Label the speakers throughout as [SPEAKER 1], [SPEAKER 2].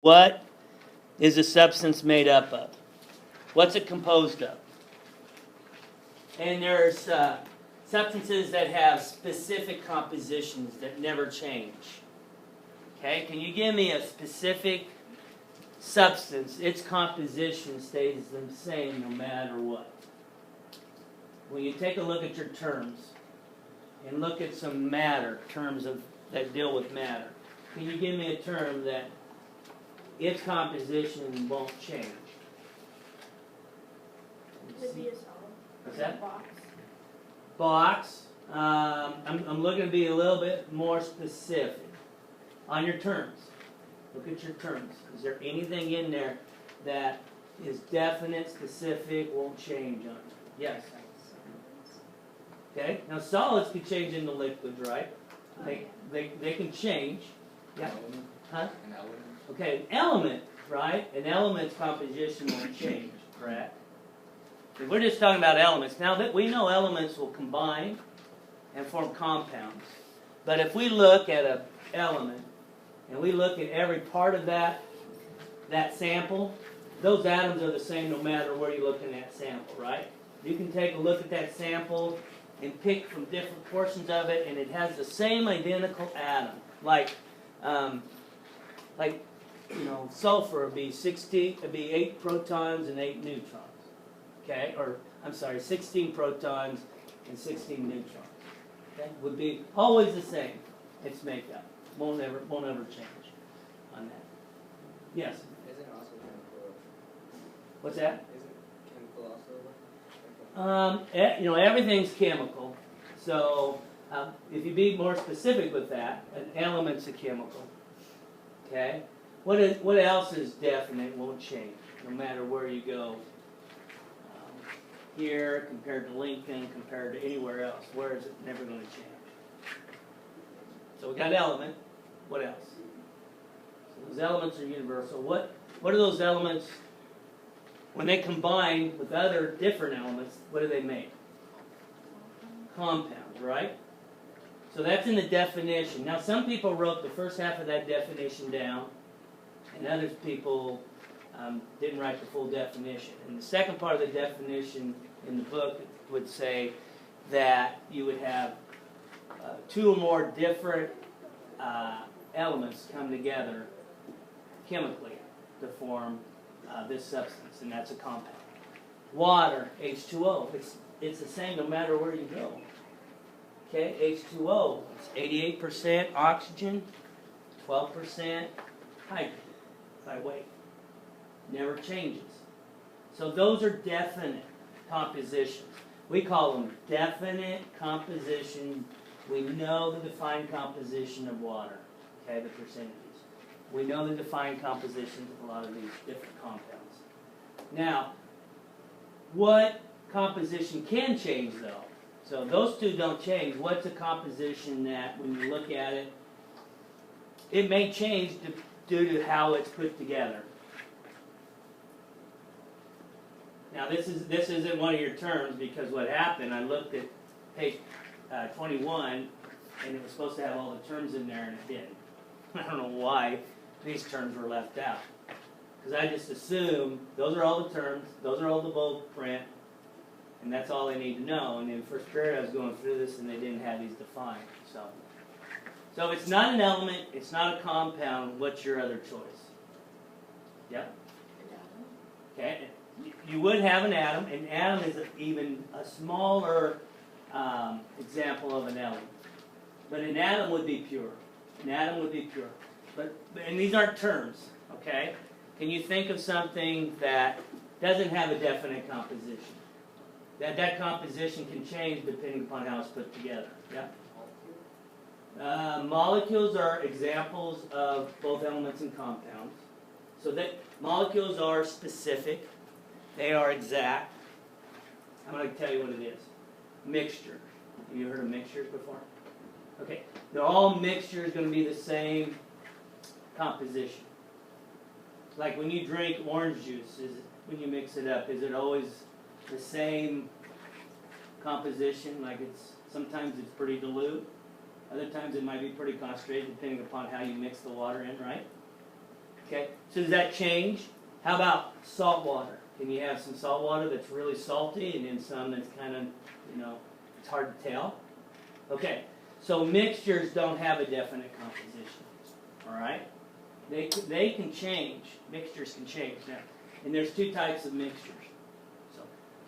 [SPEAKER 1] What is a substance made up of? What's it composed of? And there's substances that have specific compositions that never change. Okay, can you give me a specific substance? Its composition stays the same no matter what. When you take a look at your terms and look at some matter, terms that deal with matter, can you give me a term that its composition won't change?
[SPEAKER 2] Would be a solid.
[SPEAKER 1] What's that?
[SPEAKER 2] Box.
[SPEAKER 1] Box. I'm looking to be a little bit more specific on your terms. Look at your terms. Is there anything in there that is definite, specific, won't change on it? Yes. Okay. Now solids can change into liquids, right? They can change. Yeah. Huh?
[SPEAKER 3] An element.
[SPEAKER 1] Okay, an element, right? An element's composition won't change, correct? If we're just talking about elements. Now that we know elements will combine and form compounds. But if we look at an element and we look at every part of that sample, those atoms are the same no matter where you look in that sample, right? You can take a look at that sample and pick from different portions of it, and it has the same identical atom. Like sulfur would be 8 protons and 8 neutrons. Okay, or I'm sorry, 16 protons and 16 neutrons. Okay, would be always the same. Its makeup won't ever change on that. Yes.
[SPEAKER 3] Isn't it also chemical?
[SPEAKER 1] What's that?
[SPEAKER 3] Isn't chemical also?
[SPEAKER 1] Everything's chemical. So if you be more specific with that, an element's a chemical. Okay. What else is definite? Won't change no matter where you go. Here compared to Lincoln, compared to anywhere else. Where is it never going to change? So we got element. What else? So those elements are universal. What are those elements? When they combine with other different elements, what do they make? Compounds, right? So that's in the definition. Now some people wrote the first half of that definition down, and other people didn't write the full definition. And the second part of the definition in the book would say that you would have 2 or more different elements come together chemically to form this substance, and that's a compound. Water, H2O, it's the same no matter where you go. Okay, H2O, it's 88% oxygen, 12% hydrogen by weight. Never changes. So those are definite compositions. We call them definite composition. We know the defined composition of water, okay, the percentages. We know the defined compositions of a lot of these different compounds. Now, what composition can change though? So those two don't change. What's a composition that when you look at it, it may change due to how it's put together? Now this isn't one of your terms because what happened, I looked at page 21 and it was supposed to have all the terms in there and it didn't. I don't know why these terms were left out. Because I just assumed those are all the terms, those are all the bold print, and that's all I need to know. And in the first period I was going through this and they didn't have these defined. So if it's not an element, it's not a compound, what's your other choice? Yep. Okay. You would have an atom. An atom is even a smaller example of an element. But an atom would be pure. An atom would be pure. And these aren't terms, okay? Can you think of something that doesn't have a definite composition? That composition can change depending upon how it's put together. Yeah? Molecules are examples of both elements and compounds. So that molecules are specific. They are exact. I'm going to tell you what it is. Mixture. Have you heard of mixtures before? Okay. They're all mixtures going to be the same composition. Like when you drink orange juice, when you mix it up, is it always the same composition? Like sometimes it's pretty dilute. Other times it might be pretty concentrated depending upon how you mix the water in, right? Okay, so does that change? How about salt water? Can you have some salt water that's really salty and then some that's kind of, it's hard to tell? Okay, so mixtures don't have a definite composition, all right? They can change. Mixtures can change. Now, and there's two types of mixtures. So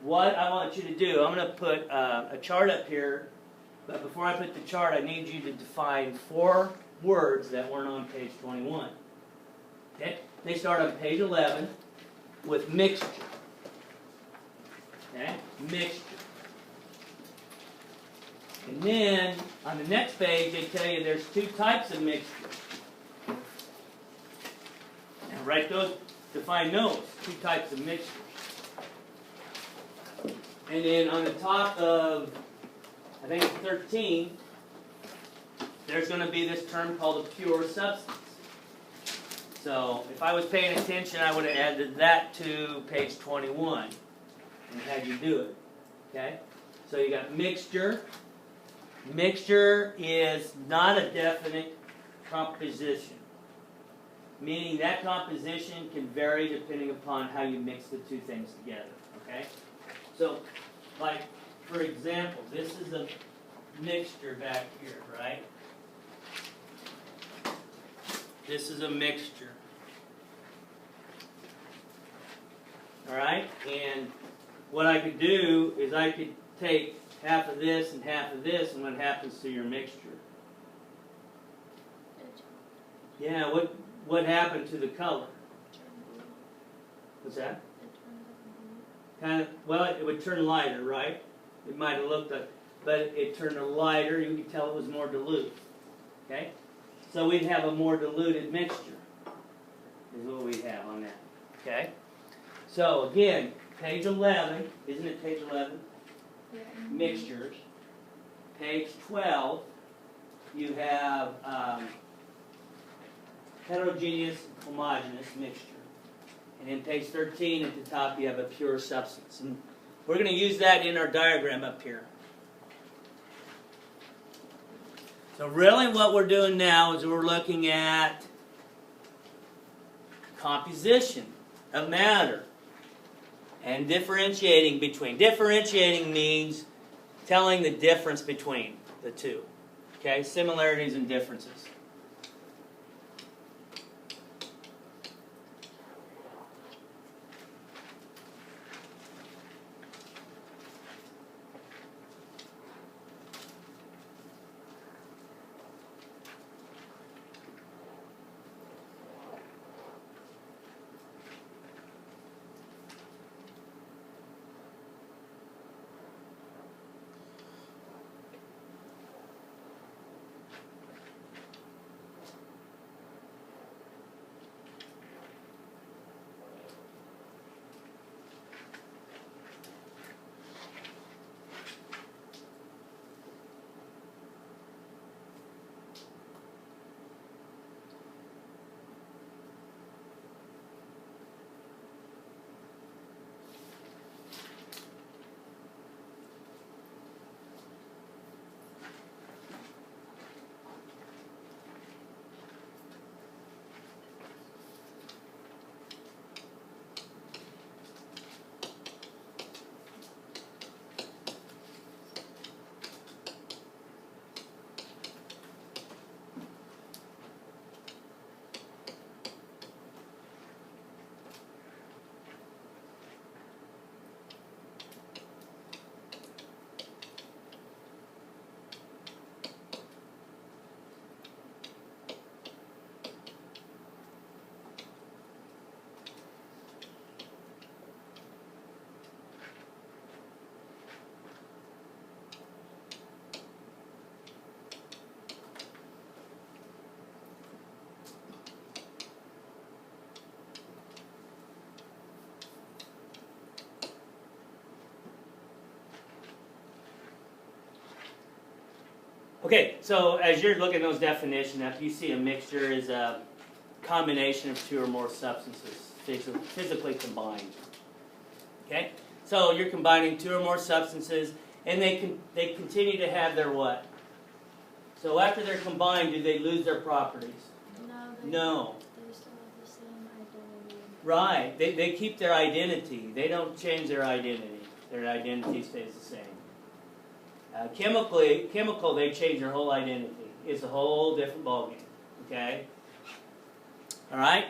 [SPEAKER 1] what I want you to do, I'm going to put a chart up here, but before I put the chart, I need you to define 4 words that weren't on page 21. Okay? They start on page 11 with mixture. Okay? Mixture. And then, on the next page, they tell you there's 2 types of mixture. Now, write those, define those, 2 types of mixtures. And then on the top of, I think it's 13, there's going to be this term called a pure substance. So, if I was paying attention, I would have added that to page 21 and had you do it. Okay? So you got mixture. Mixture is not a definite composition, meaning that composition can vary depending upon how you mix the 2 things together. Okay? So, like, for example, this is a mixture back here, right? This is a mixture. Alright? And what I could do is I could take half of this and half of this, and what happens to your mixture? Yeah, what happened to the color? What's that? Kind of, well, it would turn lighter, right? It might have looked like, but it turned lighter. You could tell it was more dilute. Okay? So we'd have a more diluted mixture, is what we'd have on that. Okay? So again, page 11, isn't it page 11?
[SPEAKER 2] Yeah.
[SPEAKER 1] Mixtures. Page 12, you have heterogeneous, homogeneous mixture. And in page 13 at the top, you have a pure substance. And we're going to use that in our diagram up here. So really what we're doing now is we're looking at composition of matter and differentiating between. Differentiating means telling the difference between the 2. Okay? Similarities and differences. Okay, so as you're looking at those definitions, if you see a mixture is a combination of 2 or more substances physically combined. Okay, so you're combining 2 or more substances, and they continue to have their what? So after they're combined, do they lose their properties?
[SPEAKER 2] No.
[SPEAKER 1] No.
[SPEAKER 2] They still have the same.
[SPEAKER 1] Right. They keep their identity. They don't change their identity. Their identity stays the same. Chemical, they change their whole identity. It's a whole different ballgame. Okay? All right?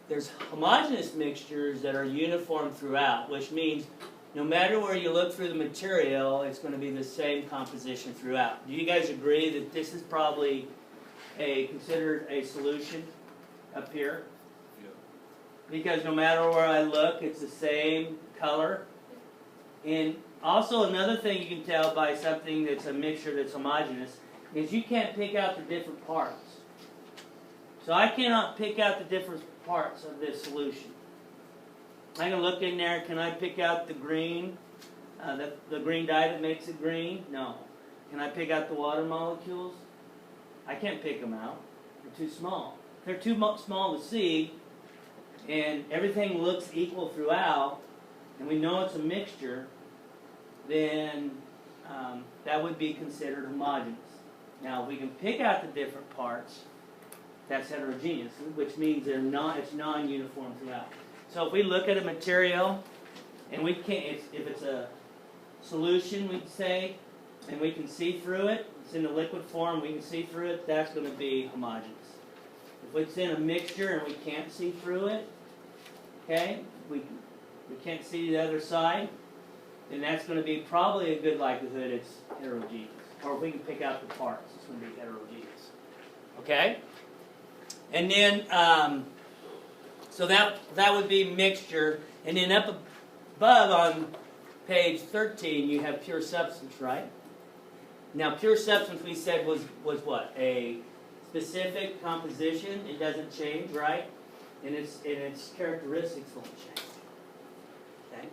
[SPEAKER 1] There's homogeneous mixtures that are uniform throughout, which means no matter where you look through the material, it's going to be the same composition throughout. Do you guys agree that this is probably considered a solution up here?
[SPEAKER 2] Yeah.
[SPEAKER 1] Because no matter where I look, it's the same color. And also another thing you can tell by something that's a mixture that's homogeneous is you can't pick out the different parts. So I cannot pick out the different parts of this solution. I can look in there, can I pick out the green, the green dye that makes it green? No. Can I pick out the water molecules? I can't pick them out. They're too small. They're too small to see, and everything looks equal throughout, and we know it's a mixture, then that would be considered homogeneous. Now, if we can pick out the different parts, that's heterogeneous, which means it's non-uniform throughout. So if we look at a material, and we can't, if it's a solution, we'd say, and we can see through it, it's in a liquid form, we can see through it, that's going to be homogeneous. If it's in a mixture and we can't see through it, okay, we can't see the other side, then that's going to be probably a good likelihood it's heterogeneous. Or if we can pick out the parts, it's going to be heterogeneous. Okay? And then, so that would be mixture. And then up above on page 13, you have pure substance, right? Now, pure substance, we said, was what? A specific composition. It doesn't change, right? And its characteristics won't change. Okay?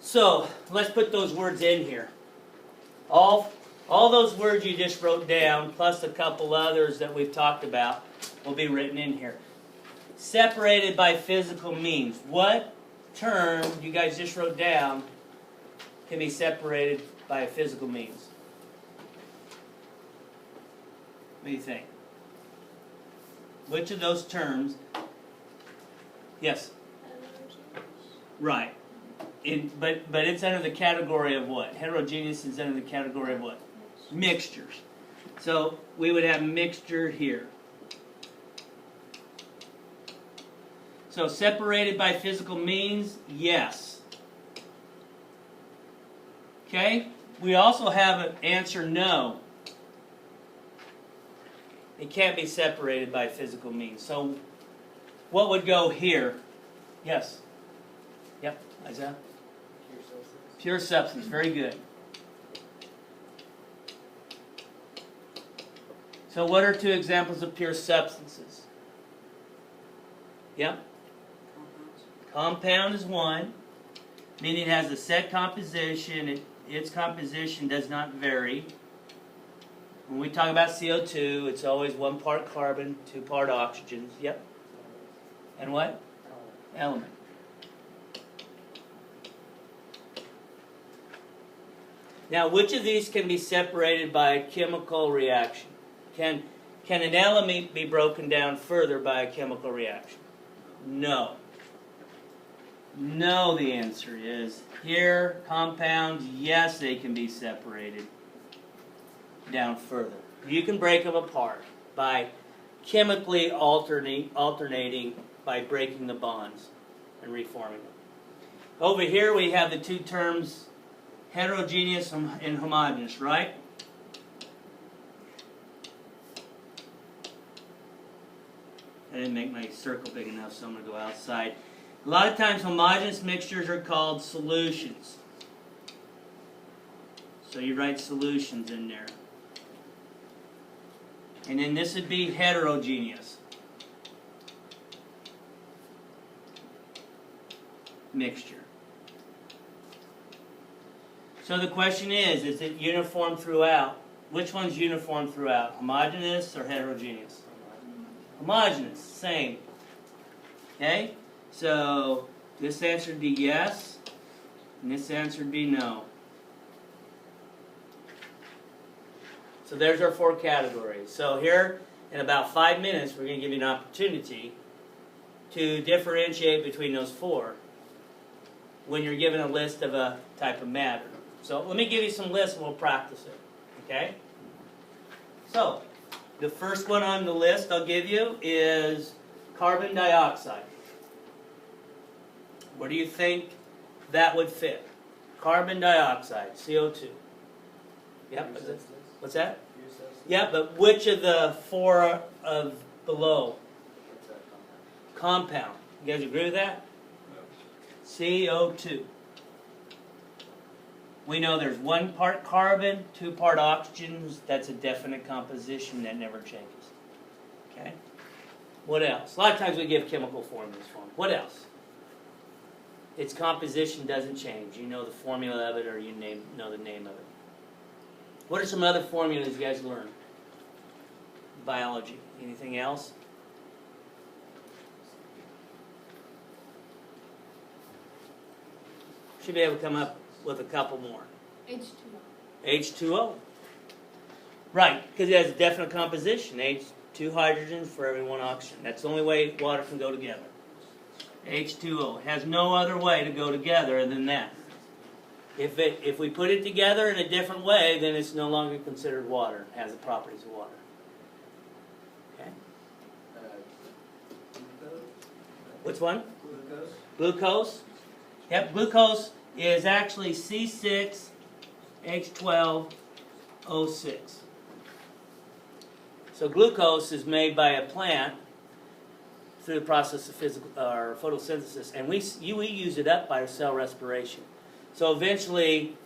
[SPEAKER 1] So, let's put those words in here. All those words you just wrote down, plus a couple others that we've talked about, will be written in here. Separated by physical means. What term you guys just wrote down can be separated by a physical means? What do you think? Which of those terms? Yes? Right. But it's under the category of what? Heterogeneous is under the category of what? Mixtures. So we would have mixture here. So separated by physical means, yes. Okay? We also have an answer no. It can't be separated by physical means. So what would go here? Yes? Yep, Isaiah?
[SPEAKER 3] Pure substance.
[SPEAKER 1] Pure substance, very good. So what are two examples of pure substances? Yep. Compound is one, meaning it has a set composition. Its composition does not vary. When we talk about CO2, it's always 1 part carbon, 2 part oxygen. Yep. And what? Element. Now, which of these can be separated by a chemical reaction? Can an element be broken down further by a chemical reaction? No. No, the answer is. Here, compounds, yes, they can be separated down further. You can break them apart by chemically alternating by breaking the bonds and reforming them. Over here we have the two terms heterogeneous and homogeneous, right? I didn't make my circle big enough, so I'm going to go outside. A lot of times homogeneous mixtures are called solutions. So you write solutions in there. And then this would be heterogeneous mixture. So the question is it uniform throughout? Which one's uniform throughout? Homogeneous or heterogeneous? Homogeneous, same. Okay? So this answer would be yes, and this answer would be no. So there's our 4 categories. So here, in about 5 minutes, we're going to give you an opportunity to differentiate between those four when you're given a list of a type of matter. So let me give you some lists and we'll practice it. Okay? So, the first one on the list I'll give you is carbon dioxide. Where do you think that would fit? Carbon dioxide, CO2. Yep. What's that? Yeah, but which of the four of below? Compound. You guys agree with that? CO2. We know there's 1 part carbon, 2 part oxygens. That's a definite composition that never changes. Okay? What else? A lot of times we give chemical formulas for them. What else? Its composition doesn't change. You know the formula of it or you know the name of it. What are some other formulas you guys learned? Biology. Anything else? Should be able to come up with a couple more.
[SPEAKER 2] H2O.
[SPEAKER 1] H2O. Right, because it has a definite composition. H2 hydrogens for every 1 oxygen. That's the only way water can go together. H2O. It has no other way to go together than that. If we put it together in a different way, then it's no longer considered water. It has the properties of water. Okay?
[SPEAKER 3] Glucose?
[SPEAKER 1] Which one?
[SPEAKER 3] Glucose?
[SPEAKER 1] Glucose. Yep, glucose is actually C6H12O6. So glucose is made by a plant through the process of photosynthesis, and we use it up by our cell respiration. So eventually,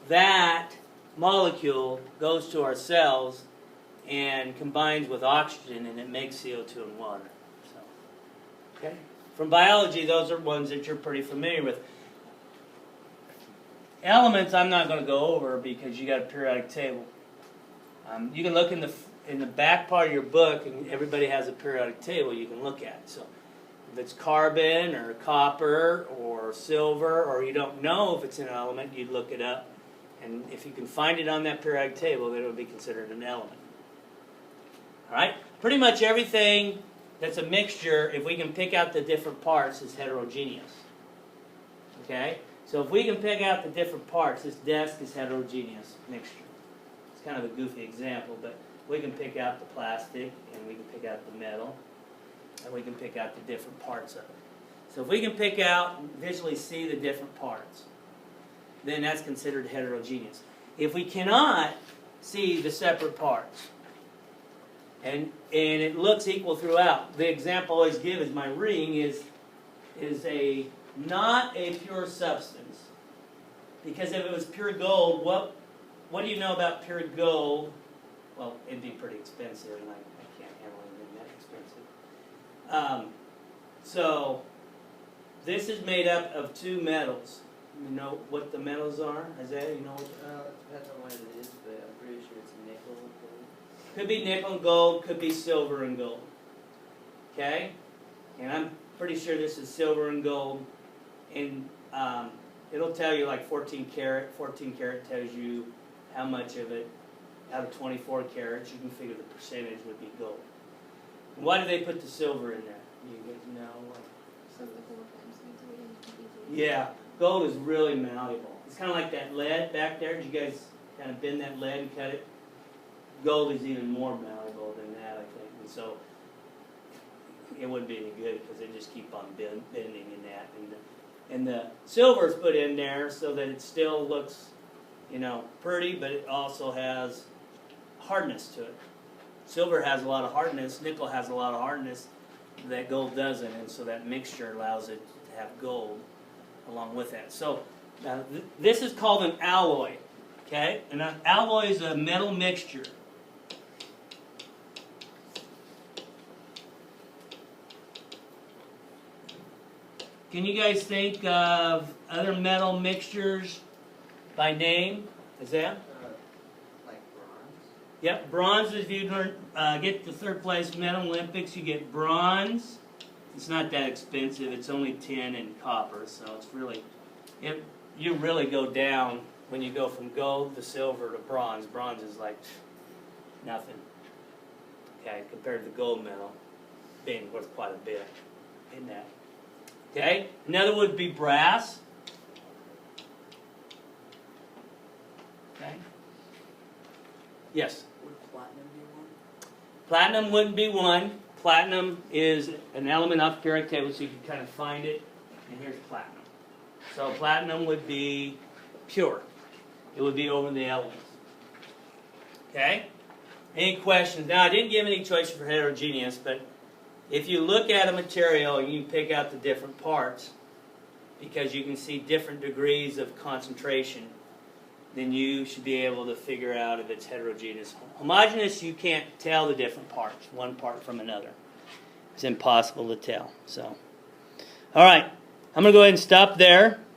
[SPEAKER 1] that molecule goes to our cells and combines with oxygen, and it makes CO2 and water. So, okay. From biology, those are ones that you're pretty familiar with. Elements I'm not going to go over because you got a periodic table. You can look in the back part of your book, and everybody has a periodic table you can look at. So if it's carbon or copper or silver, or you don't know if it's an element, you'd look it up. And if you can find it on that periodic table, then it would be considered an element. All right? Pretty much everything that's a mixture, if we can pick out the different parts, is heterogeneous. Okay? So if we can pick out the different parts, this desk is heterogeneous mixture. It's kind of a goofy example, but we can pick out the plastic, and we can pick out the metal, and we can pick out the different parts of it. So if we can pick out and visually see the different parts, then that's considered heterogeneous. If we cannot see the separate parts, and it looks equal throughout, the example I always give is my ring is not a pure substance. Because if it was pure gold, what do you know about pure gold? Well, it'd be pretty expensive, and I can't handle anything that expensive. So, this is made up of 2 metals. You know what the metals are? Isaiah, you know what?
[SPEAKER 3] It depends on what it is, but I'm pretty sure it's nickel.
[SPEAKER 1] Could be nickel and gold, could be silver and gold. Okay? And I'm pretty sure this is silver and gold. And it'll tell you like 14 karat. 14 karat tells you how much of it, out of 24 carats, you can figure the percentage would be gold. And why do they put the silver in there? You guys know? Yeah, gold is really malleable. It's kind of like that lead back there. Did you guys kind of bend that lead and cut it? Gold is even more malleable than that, I think. And so it wouldn't be any good because they just keep on bending in that. And the silver is put in there so that it still looks, pretty, but it also has hardness to it. Silver has a lot of hardness. Nickel has a lot of hardness that gold doesn't, and so that mixture allows it to have gold along with that. So this is called an alloy. Okay, and an alloy is a metal mixture. Can you guys think of other metal mixtures by name? Is that?
[SPEAKER 3] Like bronze?
[SPEAKER 1] Yep, bronze is if you get the 3rd place Metal Olympics, you get bronze. It's not that expensive. It's only tin and copper, so it's really, you really go down when you go from gold to silver to bronze. Bronze is like nothing, okay, compared to the gold medal being worth quite a bit. in that. Okay? Another would be brass. Okay? Yes?
[SPEAKER 3] Would platinum be one?
[SPEAKER 1] Platinum wouldn't be one. Platinum is an element off the periodic table, so you can kind of find it. And here's platinum. So platinum would be pure. It would be over the elements. Okay? Any questions? Now, I didn't give any choices for heterogeneous, but if you look at a material, you can pick out the different parts because you can see different degrees of concentration, then you should be able to figure out if it's heterogeneous. Homogeneous, you can't tell the different parts, one part from another. It's impossible to tell. So, all right, I'm going to go ahead and stop there.